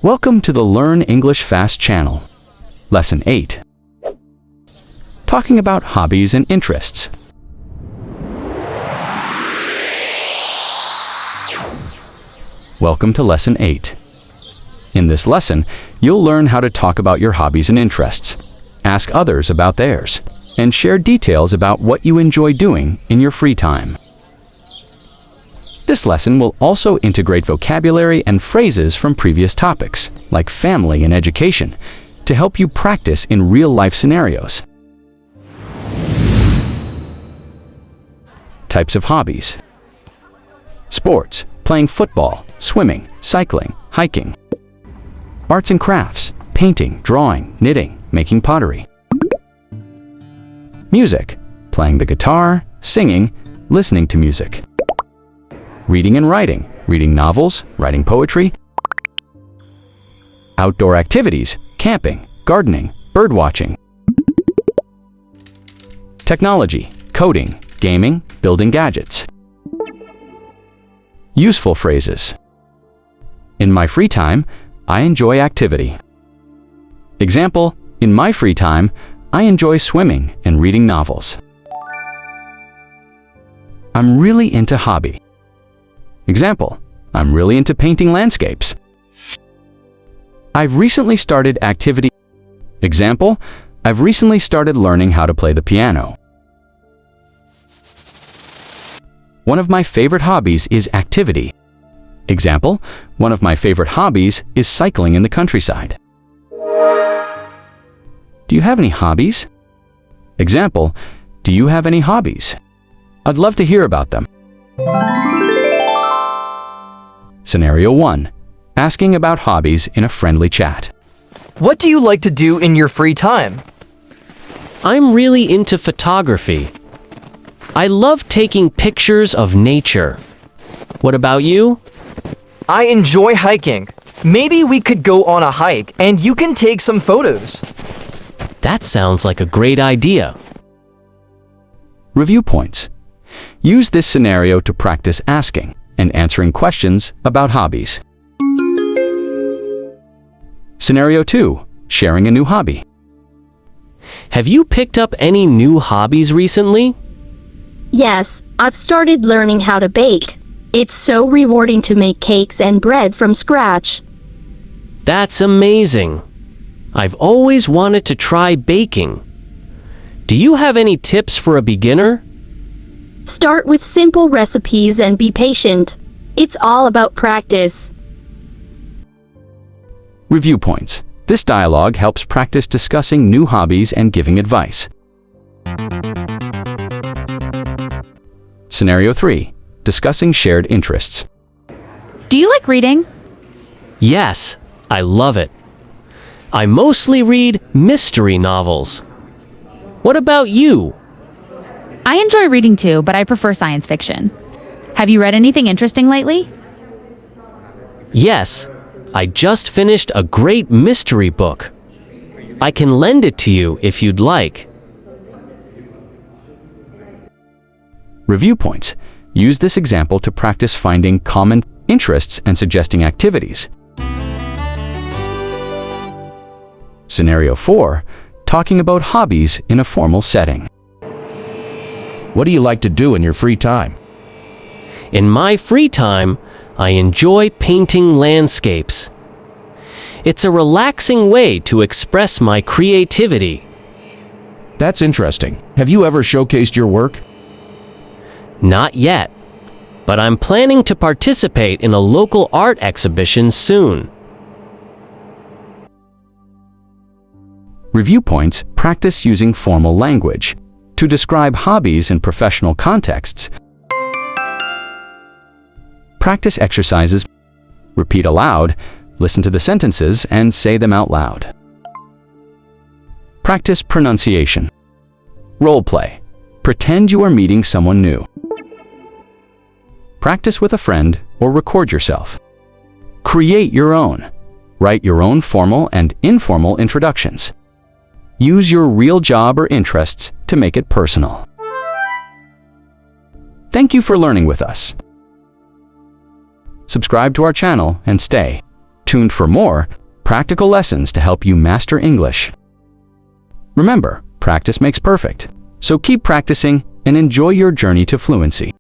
Welcome to the Learn English Fast channel. Lesson 8. Talking about hobbies and interests. Welcome to Lesson 8. In this lesson, you'll learn how to talk about your hobbies and interests, ask others about theirs, and share details about what you enjoy doing in your free time. This lesson will also integrate vocabulary and phrases from previous topics, like family and education, to help you practice in real-life scenarios. Types of hobbies. Sports, playing football, swimming, cycling, hiking. Arts and crafts, painting, drawing, knitting, making pottery. Music, playing the guitar, singing, listening to music. Reading and writing, reading novels, writing poetry. Outdoor activities, camping, gardening, birdwatching. Technology, coding, gaming, building gadgets. Useful phrases. In my free time, I enjoy activity. Example, in my free time, I enjoy swimming and reading novels. I'm really into hobby. Example, I'm really into painting landscapes. I've recently started activity. Example, I've recently started learning how to play the piano. One of my favorite hobbies is activity. Example, one of my favorite hobbies is cycling in the countryside. Do you have any hobbies? Example, do you have any hobbies? I'd love to hear about them. Scenario 1. Asking about hobbies in a friendly chat. What do you like to do in your free time? I'm really into photography. I love taking pictures of nature. What about you? I enjoy hiking. Maybe we could go on a hike and you can take some photos. That sounds like a great idea. Review points. Use this scenario to practice asking and answering questions about hobbies. Scenario 2. Sharing a new hobby. Have you picked up any new hobbies recently? Yes, I've started learning how to bake. It's so rewarding to make cakes and bread from scratch. That's amazing. I've always wanted to try baking. Do you have any tips for a beginner? Start with simple recipes and be patient. It's all about practice. Review points. This dialogue helps practice discussing new hobbies and giving advice. Scenario 3. Discussing shared interests. Do you like reading? Yes, I love it. I mostly read mystery novels. What about you? I enjoy reading too, but I prefer science fiction. Have you read anything interesting lately? Yes, I just finished a great mystery book. I can lend it to you if you'd like. Review points. Use this example to practice finding common interests and suggesting activities. Scenario 4. Talking about hobbies in a formal setting. What do you like to do in your free time? In my free time, I enjoy painting landscapes. It's a relaxing way to express my creativity. That's interesting. Have you ever showcased your work? Not yet, but I'm planning to participate in a local art exhibition soon. Review points. Practice using formal language to describe hobbies in professional contexts. Practice exercises. Repeat aloud, listen to the sentences, and say them out loud. Practice pronunciation. Role play. Pretend you are meeting someone new. Practice with a friend or record yourself. Create your own. Write your own formal and informal introductions. Use your real job or interests to make it personal. Thank you for learning with us. subscribe to our channel, and stay tuned for more practical lessons to help you master English. Remember, practice makes perfect. So keep practicing and enjoy your journey to fluency.